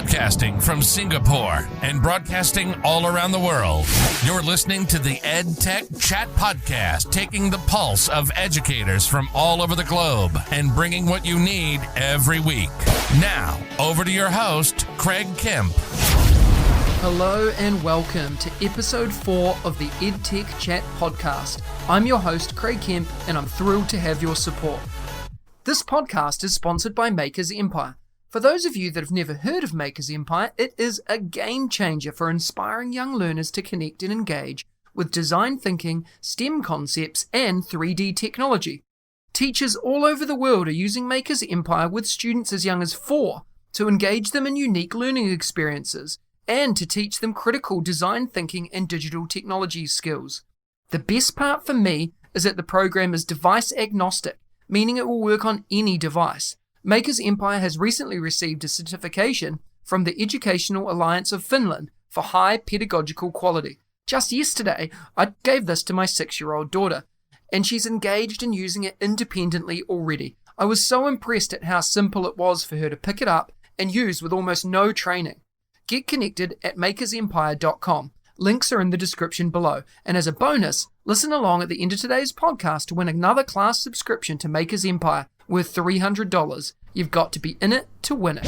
Podcasting from Singapore and broadcasting all around the world. You're listening to the EdTech Chat Podcast, taking the pulse of educators from all over the globe and bringing what you need every week. Now, over to your host, Craig Kemp. Hello and welcome to episode 4 of the EdTech Chat Podcast. I'm your host, Craig Kemp, and I'm thrilled to have your support. This podcast is sponsored by Makers Empire. For those of you that have never heard of Makers Empire, it is a game changer for inspiring young learners to connect and engage with design thinking, STEM concepts, and 3D technology. Teachers all over the world are using Makers Empire with students as young as 4 to engage them in unique learning experiences and to teach them critical design thinking and digital technology skills. The best part for me is that the program is device agnostic, meaning it will work on any device. Makers Empire has recently received a certification from the Educational Alliance of Finland for high pedagogical quality. Just yesterday, I gave this to my 6-year-old daughter, and she's engaged in using it independently already. I was so impressed at how simple it was for her to pick it up and use with almost no training. Get connected at makersempire.com. Links are in the description below. And as a bonus, listen along at the end of today's podcast to win another class subscription to Makers Empire worth $300. You've got to be in it to win it.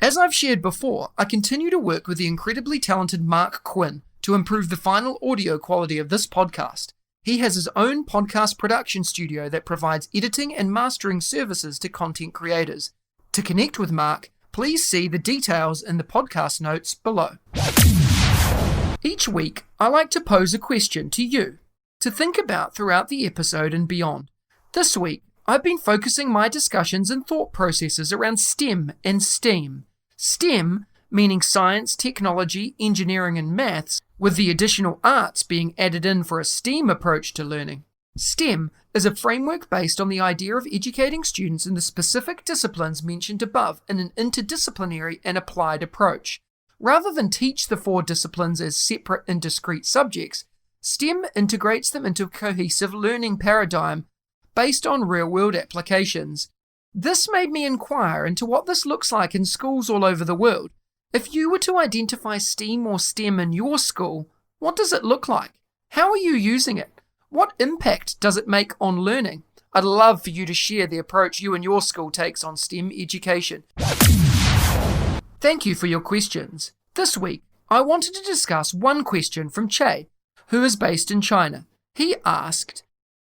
As I've shared before, I continue to work with the incredibly talented Mark Quinn to improve the final audio quality of this podcast. He has his own podcast production studio that provides editing and mastering services to content creators. To connect with Mark, please see the details in the podcast notes below. Each week, I like to pose a question to you to think about throughout the episode and beyond. This week, I've been focusing my discussions and thought processes around STEM and STEAM. STEM meaning science, technology, engineering, and maths, with the additional arts being added in for a STEAM approach to learning. STEM is a framework based on the idea of educating students in the specific disciplines mentioned above in an interdisciplinary and applied approach. Rather than teach the 4 disciplines as separate and discrete subjects, STEM integrates them into a cohesive learning paradigm based on real-world applications. This made me inquire into what this looks like in schools all over the world. If you were to identify STEAM or STEM in your school, what does it look like? How are you using it? What impact does it make on learning? I'd love for you to share the approach you and your school takes on STEM education. Thank you for your questions. This week, I wanted to discuss one question from Jay, who is based in China. He asked,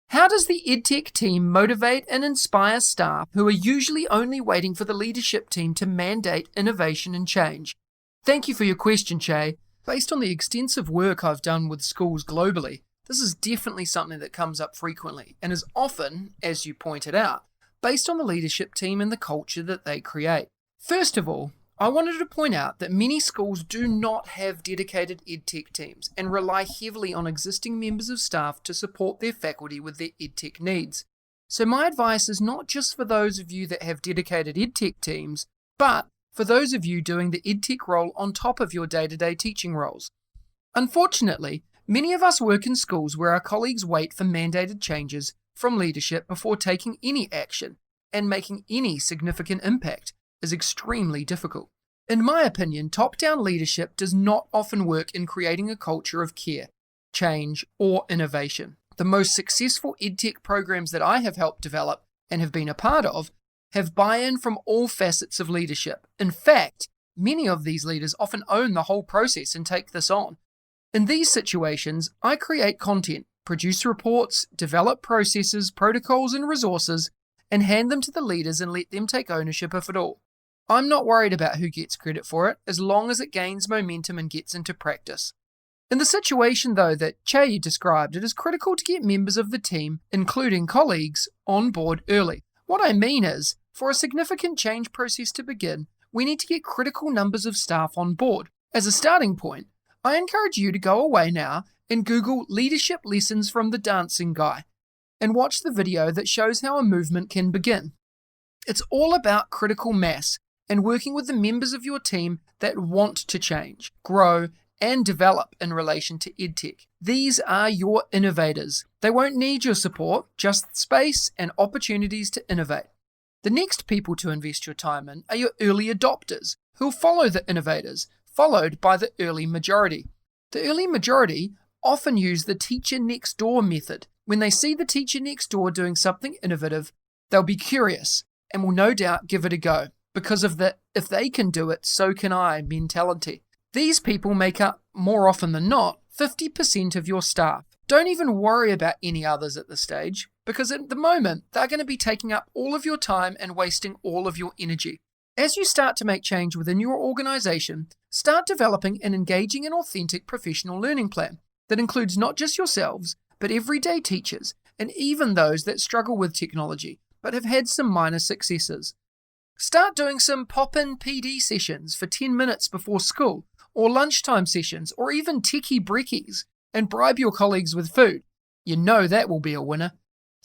how does the EdTech team motivate and inspire staff who are usually only waiting for the leadership team to mandate innovation and change? Thank you for your question, Jay. Based on the extensive work I've done with schools globally, this is definitely something that comes up frequently and is often, as you pointed out, based on the leadership team and the culture that they create. First of all, I wanted to point out that many schools do not have dedicated EdTech teams and rely heavily on existing members of staff to support their faculty with their EdTech needs. So my advice is not just for those of you that have dedicated EdTech teams, but for those of you doing the EdTech role on top of your day-to-day teaching roles. Unfortunately, many of us work in schools where our colleagues wait for mandated changes from leadership before taking any action, and making any significant impact is extremely difficult. In my opinion, top-down leadership does not often work in creating a culture of care, change, or innovation. The most successful EdTech programs that I have helped develop and have been a part of have buy-in from all facets of leadership. In fact, many of these leaders often own the whole process and take this on. In these situations, I create content, produce reports, develop processes, protocols, and resources, and hand them to the leaders and let them take ownership of it all. I'm not worried about who gets credit for it, as long as it gains momentum and gets into practice. In the situation, though, that Jay described, it is critical to get members of the team, including colleagues, on board early. What I mean is, for a significant change process to begin, we need to get critical numbers of staff on board. As a starting point, I encourage you to go away now and Google Leadership Lessons from the Dancing Guy and watch the video that shows how a movement can begin. It's all about critical mass and working with the members of your team that want to change, grow, and develop in relation to EdTech. These are your innovators. They won't need your support, just space and opportunities to innovate. The next people to invest your time in are your early adopters, who'll follow the innovators, followed by the early majority. The early majority often use the teacher next door method. When they see the teacher next door doing something innovative, they'll be curious and will no doubt give it a go because of the "if they can do it, so can I" mentality. These people make up, more often than not, 50% of your staff. Don't even worry about any others at this stage, because at the moment, they're going to be taking up all of your time and wasting all of your energy. As you start to make change within your organization, start developing an engaging and authentic professional learning plan that includes not just yourselves, but everyday teachers, and even those that struggle with technology, but have had some minor successes. Start doing some pop-in PD sessions for 10 minutes before school, or lunchtime sessions, or even techie brekkies, and bribe your colleagues with food. You know that will be a winner.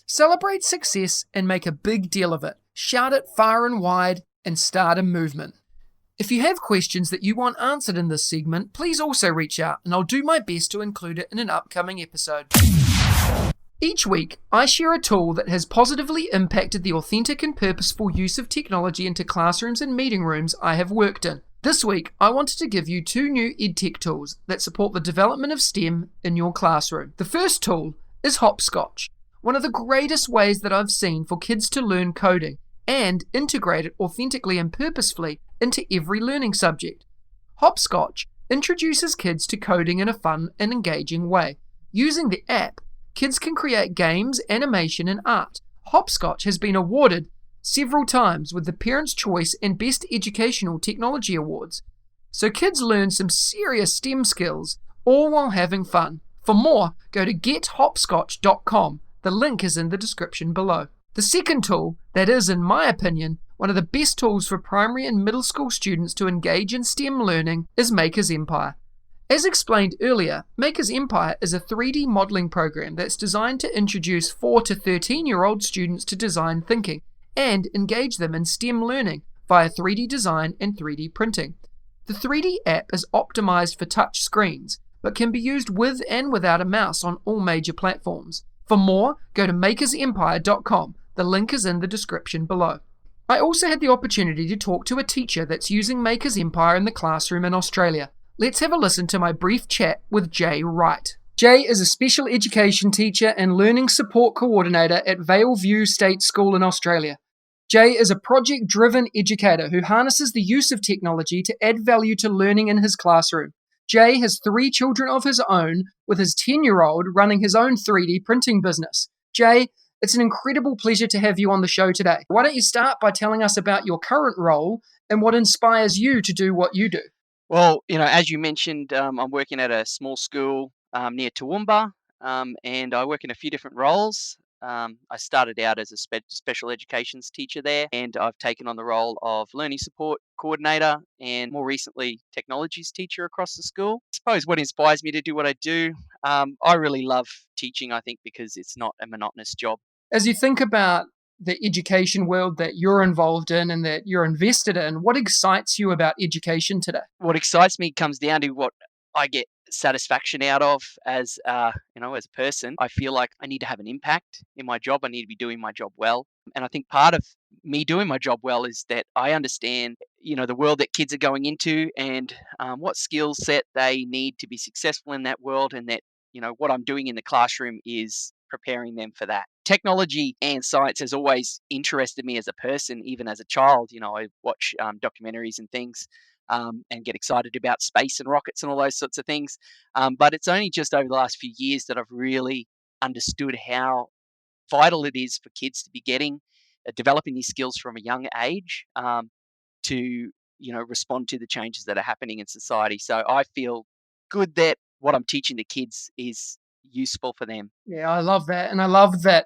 Celebrate success and make a big deal of it. Shout it far and wide and start a movement. If you have questions that you want answered in this segment, please also reach out and I'll do my best to include it in an upcoming episode. Each week, I share a tool that has positively impacted the authentic and purposeful use of technology into classrooms and meeting rooms I have worked in. This week, I wanted to give you 2 new EdTech tools that support the development of STEM in your classroom. The first tool is Hopscotch, one of the greatest ways that I've seen for kids to learn coding and integrate it authentically and purposefully into every learning subject. Hopscotch introduces kids to coding in a fun and engaging way. Using the app, kids can create games, animation, and art. Hopscotch has been awarded several times with the Parents' Choice and Best Educational Technology Awards. So kids learn some serious STEM skills, all while having fun. For more, go to gethopscotch.com. The link is in the description below. The second tool, that is, in my opinion, one of the best tools for primary and middle school students to engage in STEM learning, is Maker's Empire. As explained earlier, Maker's Empire is a 3D modeling program that's designed to introduce 4 to 13-year-old students to design thinking and engage them in STEM learning via 3D design and 3D printing. The 3D app is optimized for touch screens, but can be used with and without a mouse on all major platforms. For more, go to makersempire.com. The link is in the description below. I also had the opportunity to talk to a teacher that's using Maker's Empire in the classroom in Australia. Let's have a listen to my brief chat with Jay Wright. Jay is a special education teacher and learning support coordinator at Valeview State School in Australia. Jay is a project-driven educator who harnesses the use of technology to add value to learning in his classroom. Jay has 3 children of his own, with his 10-year-old running his own 3D printing business. Jay, it's an incredible pleasure to have you on the show today. Why don't you start by telling us about your current role and what inspires you to do what you do? Well, as you mentioned, I'm working at a small school near Toowoomba, and I work in a few different roles. I started out as a special educations teacher there, and I've taken on the role of learning support coordinator and more recently technologies teacher across the school. I suppose what inspires me to do what I do, I really love teaching, I think, because it's not a monotonous job. As you think about the education world that you're involved in and that you're invested in, what excites you about education today? What excites me comes down to what I get satisfaction out of as as a person. I feel like I need to have an impact in my job. I need to be doing my job well. And I think part of me doing my job well is that I understand, the world that kids are going into and what skill set they need to be successful in that world, and that, what I'm doing in the classroom is preparing them for that. Technology and science has always interested me as a person, even as a child. I watch documentaries and things and get excited about space and rockets and all those sorts of things. But it's only just over the last few years that I've really understood how vital it is for kids to be developing these skills from a young age to, respond to the changes that are happening in society. So I feel good that what I'm teaching the kids is useful for them. Yeah, I love that. And I love that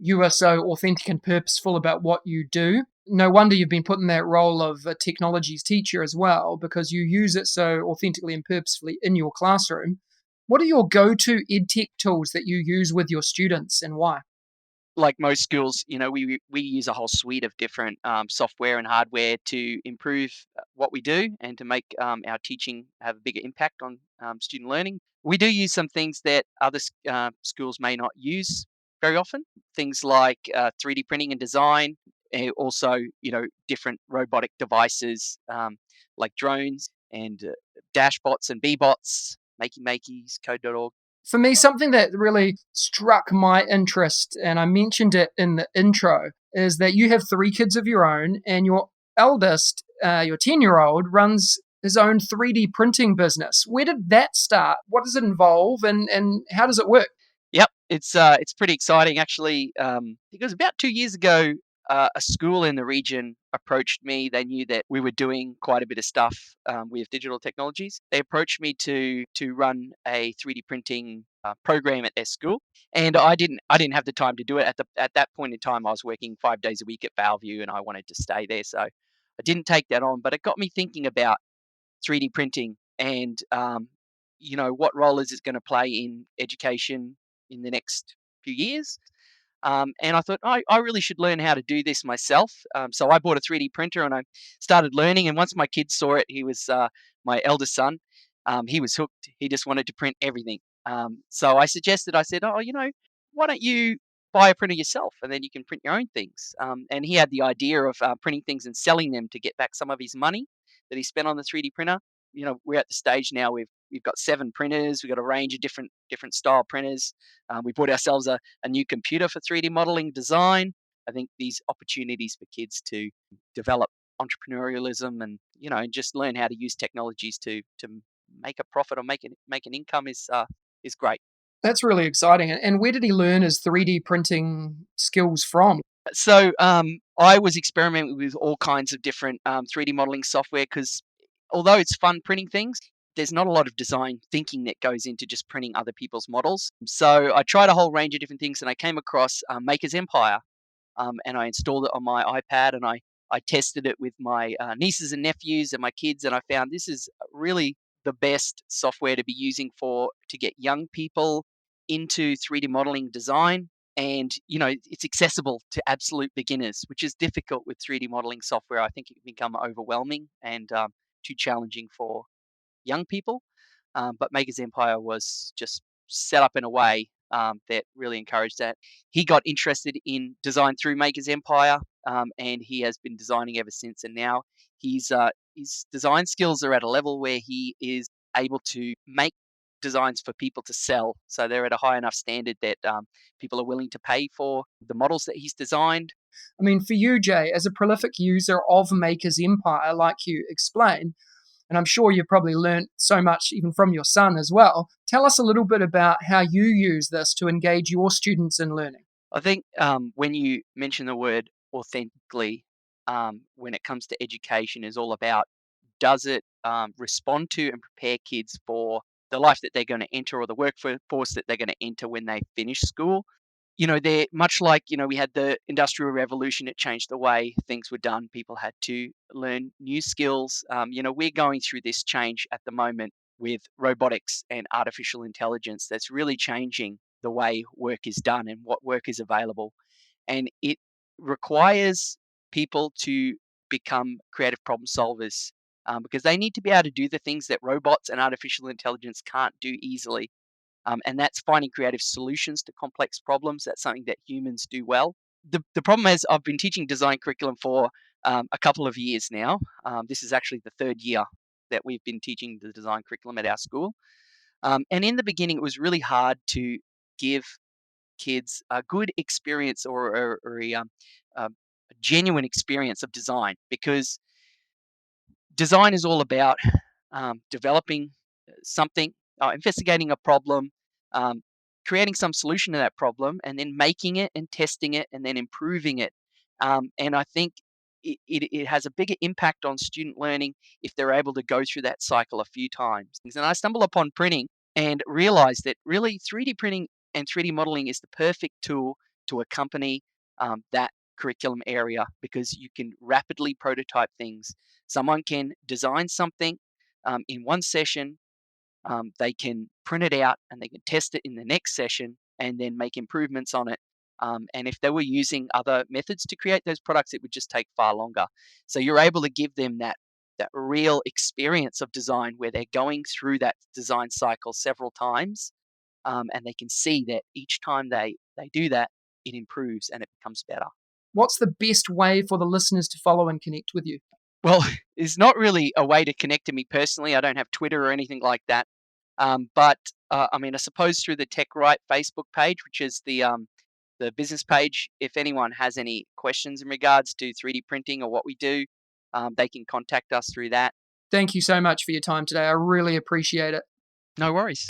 you are so authentic and purposeful about what you do. No wonder you've been put in that role of a technologies teacher as well, because you use it so authentically and purposefully in your classroom. What are your go-to EdTech tools that you use with your students and why? Like most schools, we use a whole suite of different software and hardware to improve what we do and to make our teaching have a bigger impact on student learning. We do use some things that other schools may not use very often, things like 3D printing and design. and also, different robotic devices like drones and dashbots and bbots, makeys, code.org. For me, something that really struck my interest, and I mentioned it in the intro, is that you have 3 kids of your own, and your eldest, your 10-year-old, runs his own 3D printing business. Where did that start? What does it involve, and how does it work? Yep, it's pretty exciting actually. Because about 2 years ago, a school in the region approached me. They knew that we were doing quite a bit of stuff with digital technologies. They approached me to run a 3D printing program at their school, and I didn't have the time to do it at that point in time. I was working 5 days a week at Valview, and I wanted to stay there, so I didn't take that on. But it got me thinking about 3D printing and what role is it going to play in education in the next few years. And I thought, I really should learn how to do this myself. So I bought a 3D printer and I started learning. And once my kids saw it, he was my eldest son. He was hooked. He just wanted to print everything. So I said, why don't you buy a printer yourself and then you can print your own things. And he had the idea of printing things and selling them to get back some of his money that he spent on the 3D printer. We're at the stage now we've got 7 printers. We've got a range of different style printers. We bought ourselves a new computer for 3D modeling design. I think these opportunities for kids to develop entrepreneurialism and just learn how to use technologies to make a profit or make an income is great. That's really exciting. And where did he learn his 3D printing skills from? So I was experimenting with all kinds of different 3D modeling software because although it's fun printing things, there's not a lot of design thinking that goes into just printing other people's models. So I tried a whole range of different things, and I came across Maker's Empire, and I installed it on my iPad, and I tested it with my nieces and nephews and my kids, and I found this is really the best software to be using to get young people into 3D modeling design. And it's accessible to absolute beginners, which is difficult with 3D modeling software. I think it can become overwhelming and too challenging for young people. But Maker's Empire was just set up in a way that really encouraged that. He got interested in design through Maker's Empire, and he has been designing ever since. And now his design skills are at a level where he is able to make designs for people to sell. So they're at a high enough standard that people are willing to pay for the models that he's designed. I mean, for you, Jay, as a prolific user of Maker's Empire, like you explained, and I'm sure you've probably learned so much even from your son as well. Tell us a little bit about how you use this to engage your students in learning. I think when you mention the word authentically, when it comes to education, is all about, does it respond to and prepare kids for the life that they're going to enter or the workforce that they're going to enter when they finish school? They're much like, we had the Industrial Revolution. It changed the way things were done. People had to learn new skills. We're going through this change at the moment with robotics and artificial intelligence that's really changing the way work is done and what work is available. And it requires people to become creative problem solvers because they need to be able to do the things that robots and artificial intelligence can't do easily. And that's finding creative solutions to complex problems. That's something that humans do well. The problem is I've been teaching design curriculum for a couple of years now. This is actually the 3rd year that we've been teaching the design curriculum at our school. And in the beginning, it was really hard to give kids a good experience or a genuine experience of design, because design is all about developing something, investigating a problem, creating some solution to that problem, and then making it and testing it and then improving it. And I think it has a bigger impact on student learning if they're able to go through that cycle a few times. And I stumbled upon printing and realized that really 3D printing and 3D modeling is the perfect tool to accompany that curriculum area, because you can rapidly prototype things. Someone can design something in one session, they can print it out and they can test it in the next session and then make improvements on it. And if they were using other methods to create those products, it would just take far longer. So you're able to give them that real experience of design where they're going through that design cycle several times, and they can see that each time they do that, it improves and it becomes better. what's the best way for the listeners to follow and connect with you? Well, there's not really a way to connect to me personally. I don't have Twitter or anything like that. But I mean, I suppose through the TechWright Facebook page, which is the business page, if anyone has any questions in regards to 3D printing or what we do, they can contact us through that. Thank you so much for your time today. I really appreciate it. No worries.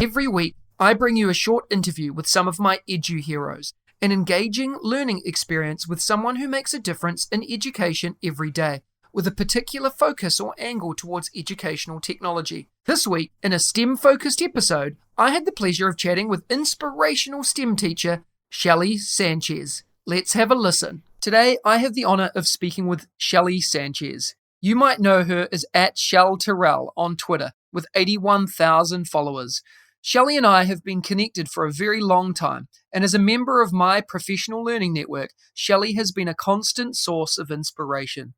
Every week, I bring you a short interview with some of my edu heroes, an engaging learning experience with someone who makes a difference in education every day, with a particular focus or angle towards educational technology. This week, in a STEM-focused episode, I had the pleasure of chatting with inspirational STEM teacher Shelly Sanchez. Let's have a listen. Today, I have the honor of speaking with Shelly Sanchez. You might know her as @ShellTerrell on Twitter, with 81,000 followers. Shelly and I have been connected for a very long time, and as a member of my professional learning network, Shelly has been a constant source of inspiration.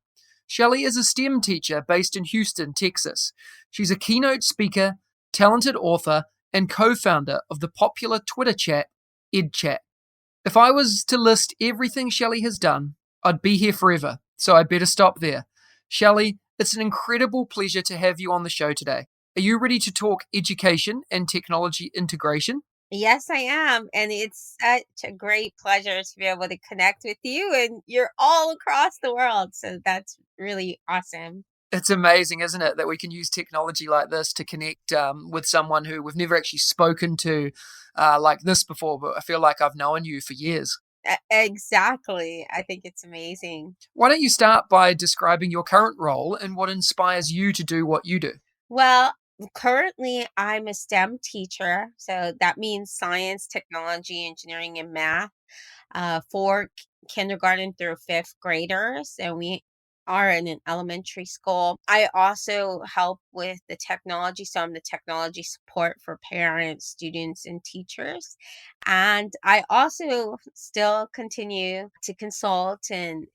Shelly is a STEM teacher based in Houston, Texas. She's a keynote speaker, talented author, and co-founder of the popular Twitter chat, EdChat. If I was to list everything Shelly has done, I'd be here forever, so I better stop there. Shelly, it's an incredible pleasure to have you on the show today. Are you ready to talk education and technology integration? Yes, I am. And it's such a great pleasure to be able to connect with you. And you're all across the world. So that's really awesome. It's amazing, isn't it, that we can use technology like this to connect with someone who we've never actually spoken to like this before, but I feel like I've known you for years. Exactly. I think it's amazing. Why don't you start by describing your current role and what inspires you to do what you do? Well, currently I'm a STEM teacher. So that means science, technology, engineering, and math for kindergarten through fifth graders. And we are in an elementary school. I also help with the technology. So I'm the technology support for parents, students, and teachers. And I also still continue to consult and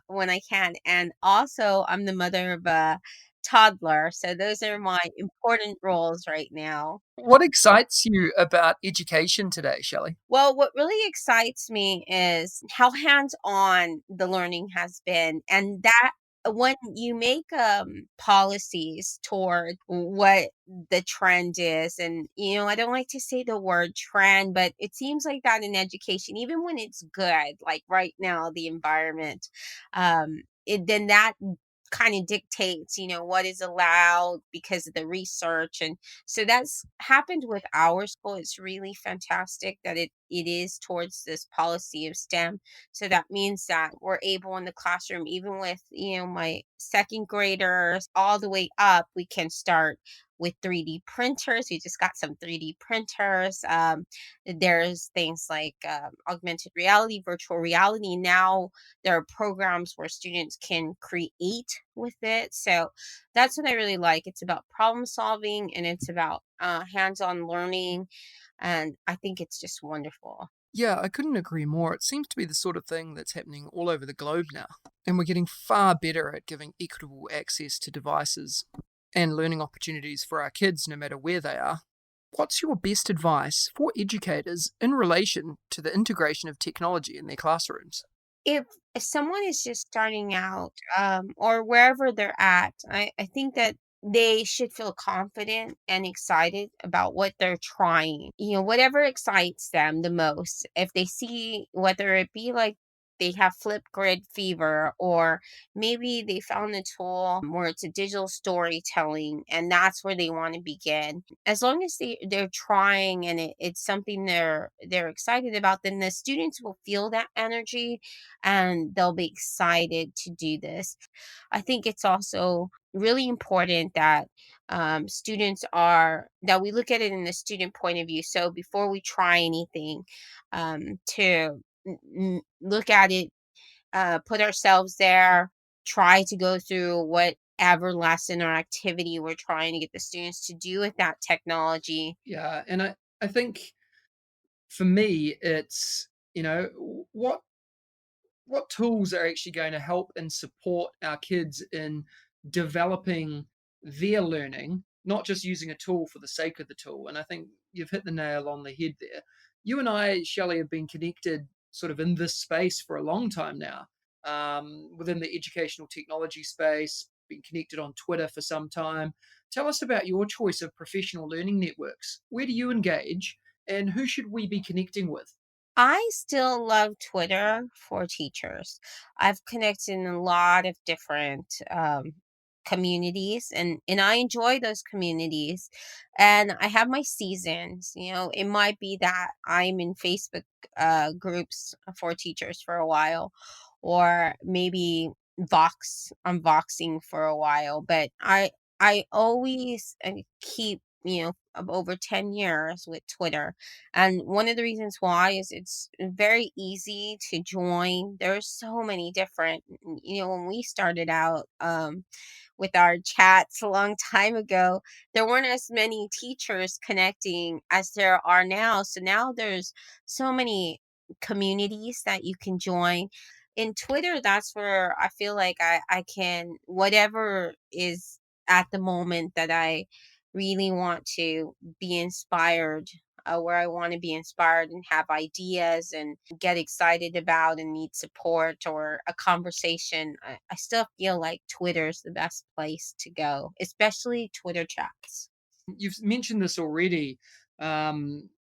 when I can. And also I'm the mother of a toddler. So those are my important roles right now. What excites you about education today, Shelly? Well, what really excites me is how hands-on the learning has been, and that when you make policies toward what the trend is, and I don't like to say the word trend, but it seems like that in education, even when it's good, like right now, the environment, then that kind of dictates, what is allowed because of the research. And so that's happened with our school. It's really fantastic that it is towards this policy of STEM. So that means that we're able in the classroom, even with, my second graders all the way up, we can start with 3D printers. We just got some 3D printers. There's things like augmented reality, virtual reality. Now there are programs where students can create with it. So that's what I really like. It's about problem solving and it's about hands-on learning. And I think it's just wonderful. Yeah, I couldn't agree more. It seems to be the sort of thing that's happening all over the globe now. And we're getting far better at giving equitable access to devices and learning opportunities for our kids, no matter where they are. What's your best advice for educators in relation to the integration of technology in their classrooms? If someone is just starting out or wherever they're at, I think that they should feel confident and excited about what they're trying. Whatever excites them the most. If they see, whether it be like they have Flipgrid fever, or maybe they found a tool where it's a digital storytelling and that's where they want to begin. As long as they're trying and it's something they're excited about, then the students will feel that energy and they'll be excited to do this. I think it's also really important that that we look at it in the student point of view. So before we try anything, to look at it, put ourselves there, try to go through whatever lesson or activity we're trying to get the students to do with that technology. Yeah, and I think for me, it's, what tools are actually going to help and support our kids in developing their learning, not just using a tool for the sake of the tool. And I think you've hit the nail on the head there. You and I, Shelly, have been connected sort of in this space for a long time now, within the educational technology space, been connected on Twitter for some time. Tell us about your choice of professional learning networks. Where do you engage, and who should we be connecting with? I still love Twitter for teachers. I've connected in a lot of different communities, and I enjoy those communities. And I have my seasons. It might be that I'm in Facebook groups for teachers for a while, or maybe I'm Voxing for a while. But I always keep of over 10 years with Twitter, and one of the reasons why is it's very easy to join. There's so many different, when we started out with our chats a long time ago, there weren't as many teachers connecting as there are now. So now there's so many communities that you can join. In Twitter, that's where I feel like I can, whatever is at the moment that I really want to be inspired, where I want to be inspired and have ideas and get excited about and need support or a conversation, I still feel like Twitter's the best place to go, especially Twitter chats. You've mentioned this already a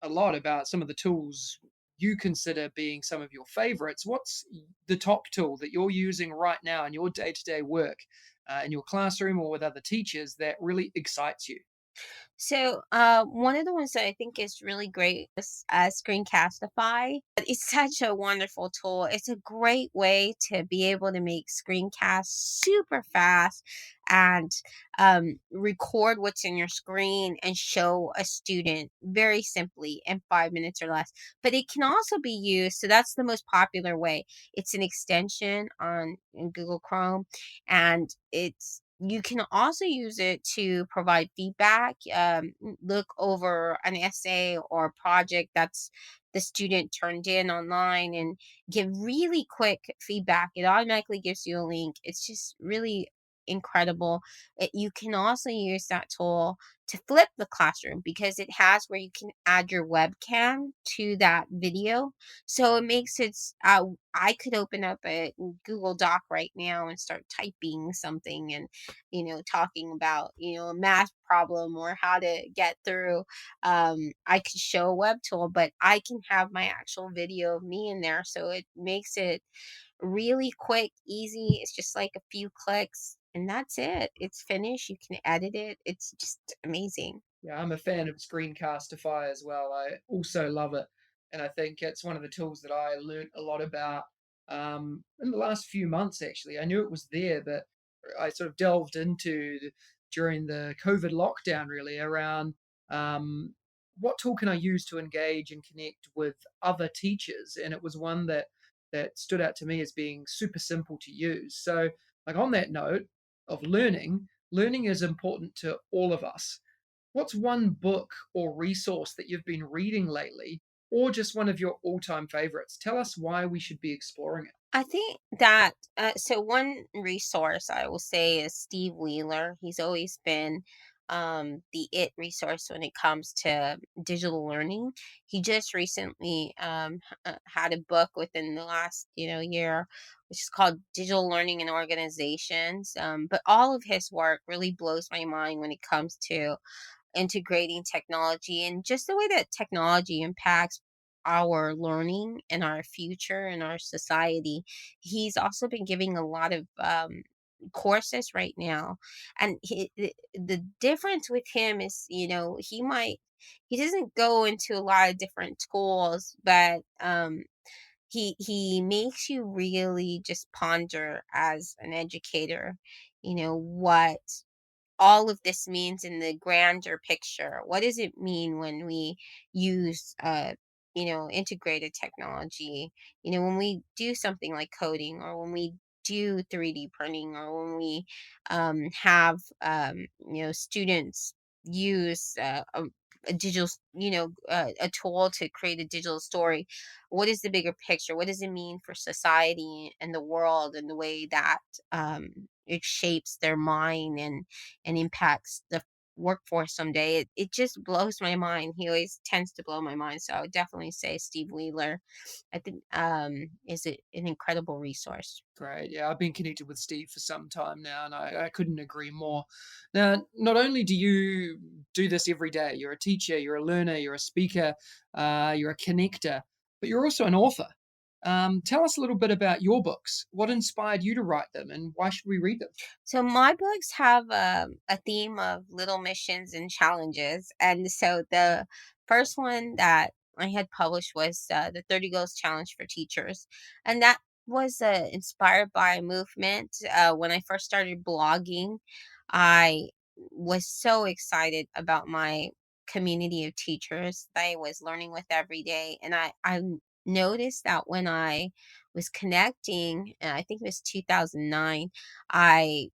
lot about some of the tools you consider being some of your favorites. What's the top tool that you're using right now in your day to day work, in your classroom or with other teachers, that really excites you? So, one of the ones that I think is really great is Screencastify. It's such a wonderful tool. It's a great way to be able to make screencasts super fast and record what's in your screen and show a student very simply in 5 minutes or less. But it can also be used, so that's the most popular way. It's an extension on in Google Chrome, and you can also use it to provide feedback, look over an essay or a project that's the student turned in online and give really quick feedback. It automatically gives you a link. It's just really incredible. You can also use that tool to flip the classroom because it has where you can add your webcam to that video. So it makes I could open up a Google Doc right now and start typing something and talking about, a math problem or how to get through. I could show a web tool, but I can have my actual video of me in there. So it makes it really quick, easy. It's just like a few clicks and that's it. It's finished. You can edit it. It's just amazing. Yeah, I'm a fan of Screencastify as well. I also love it. And I think it's one of the tools that I learned a lot about in the last few months, actually. I knew it was there, but I sort of delved into during the COVID lockdown, really, around what tool can I use to engage and connect with other teachers. And it was one that stood out to me as being super simple to use. So, like on that note of learning is important to all of us. What's one book or resource that you've been reading lately, or just one of your all time favorites? Tell us why we should be exploring it. I think that so one resource I will say is Steve Wheeler. He's always been the it resource when it comes to digital learning. He just recently had a book within the last year, which is called Digital Learning in Organizations. But all of his work really blows my mind when it comes to integrating technology and just the way that technology impacts our learning and our future and our society. He's also been giving a lot of courses right now, and the difference with him is he doesn't go into a lot of different tools, but he makes you really just ponder as an educator, what all of this means in the grander picture. What does it mean when we use integrated technology? When we do something like coding, or when we do 3D printing, or when we have students use a a tool to create a digital story. What is the bigger picture? What does it mean for society and the world, and the way that it shapes their mind and impacts workforce someday. It just blows my mind. He always tends to blow my mind. So I would definitely say Steve Wheeler, I think, is an incredible resource. Great. Yeah, I've been connected with Steve for some time now, and I couldn't agree more. Now, not only do you do this every day, you're a teacher, you're a learner, you're a speaker, you're a connector, but you're also an author. Tell us a little bit about your books. What inspired you to write them, and why should we read them? So my books have a theme of little missions and challenges. And so the first one that I had published was the 30 Goals Challenge for Teachers. And that was inspired by a movement. When I first started blogging, I was so excited about my community of teachers that I was learning with every day. And I noticed that when I was connecting, and I think it was 2009, I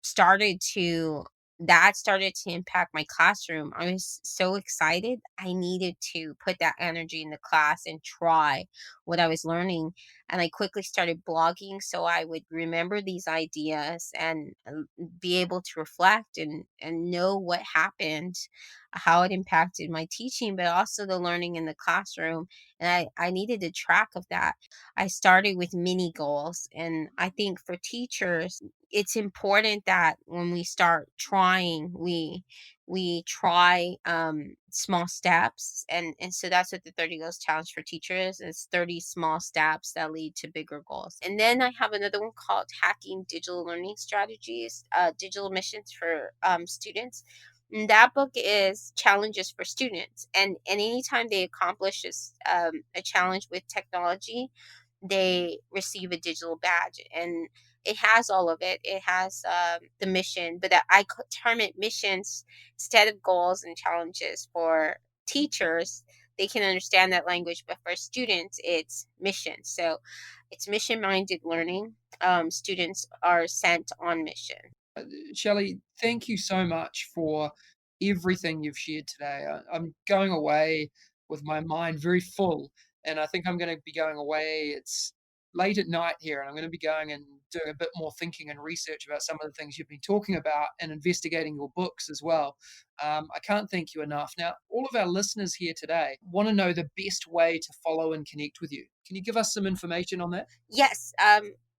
started to that started to impact my classroom. I was so excited. I needed to put that energy in the class and try what I was learning. And I quickly started blogging so I would remember these ideas and be able to reflect and know what happened, how it impacted my teaching, but also the learning in the classroom. And I needed a track of that. I started with mini goals. And I think for teachers, it's important that when we start trying, we try small steps, and so that's what the 30 Goals Challenge for Teachers is. 30 small steps that lead to bigger goals. And then I have another one called Hacking Digital Learning Strategies, Digital Missions for Students. And that book is challenges for students, and anytime they accomplish a challenge with technology, they receive a digital badge. And it has all of it. It has the mission, but I term it missions instead of goals and challenges. For teachers, they can understand that language, but for students, it's mission. So it's mission-minded learning. Students are sent on mission. Shelly, thank you so much for everything you've shared today. I'm going away with my mind very full, and I think I'm going to be going away. It's late at night here, and I'm going to be going and doing a bit more thinking and research about some of the things you've been talking about and investigating your books as well. I can't thank you enough. Now, all of our listeners here today want to know the best way to follow and connect with you. Can you give us some information on that? Yes.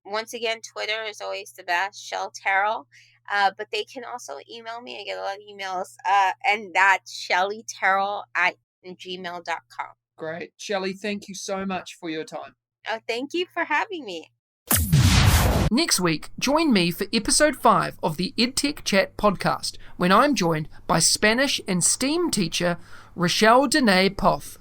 Once again, Twitter is always the best, Shell Terrell. But they can also email me. I get a lot of emails. And that's shellyterrell@gmail.com. Great. Shelly, thank you so much for your time. Thank you for having me. Next week, join me for episode 5 of the EdTech Chat Podcast, when I'm joined by Spanish and STEAM teacher Rochelle Danae Poth.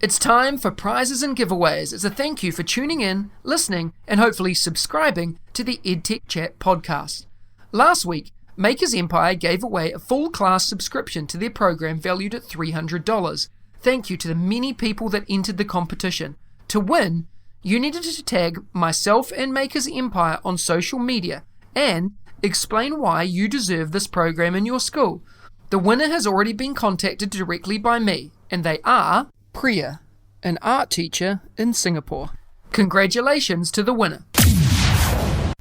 It's time for prizes and giveaways as a thank you for tuning in, listening, and hopefully subscribing to the EdTech Chat Podcast. Last week, Makers Empire gave away a full class subscription to their program valued at $300. Thank you to the many people that entered the competition. To win, you needed to tag myself and Makers Empire on social media and explain why you deserve this program in your school. The winner has already been contacted directly by me, and they are Priya, an art teacher in Singapore. Congratulations to the winner.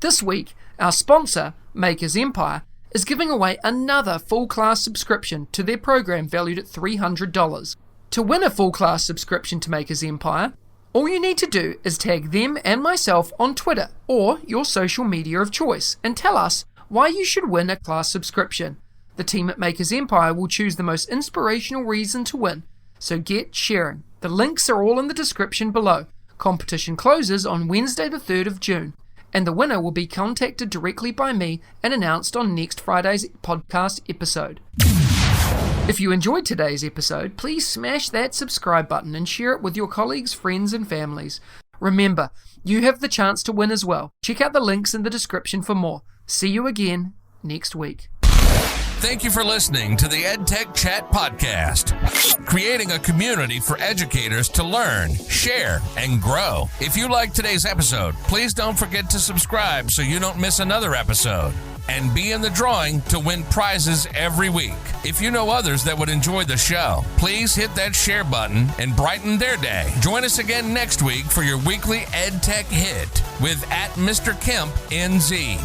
This week, our sponsor, Makers Empire, is giving away another full-class subscription to their program valued at $300. To win a full-class subscription to Makers Empire, all you need to do is tag them and myself on Twitter or your social media of choice and tell us why you should win a class subscription. The team at Makers Empire will choose the most inspirational reason to win, so get sharing. The links are all in the description below. Competition closes on Wednesday the 3rd of June, and the winner will be contacted directly by me and announced on next Friday's podcast episode. If you enjoyed today's episode, please smash that subscribe button and share it with your colleagues, friends, and families. Remember, you have the chance to win as well. Check out the links in the description for more. See you again next week. Thank you for listening to the EdTech Chat Podcast, creating a community for educators to learn, share, and grow. If you liked today's episode, please don't forget to subscribe so you don't miss another episode, and be in the drawing to win prizes every week. If you know others that would enjoy the show, please hit that share button and brighten their day. Join us again next week for your weekly EdTech Hit with @MrKempNZ.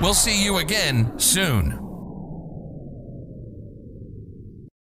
We'll see you again soon.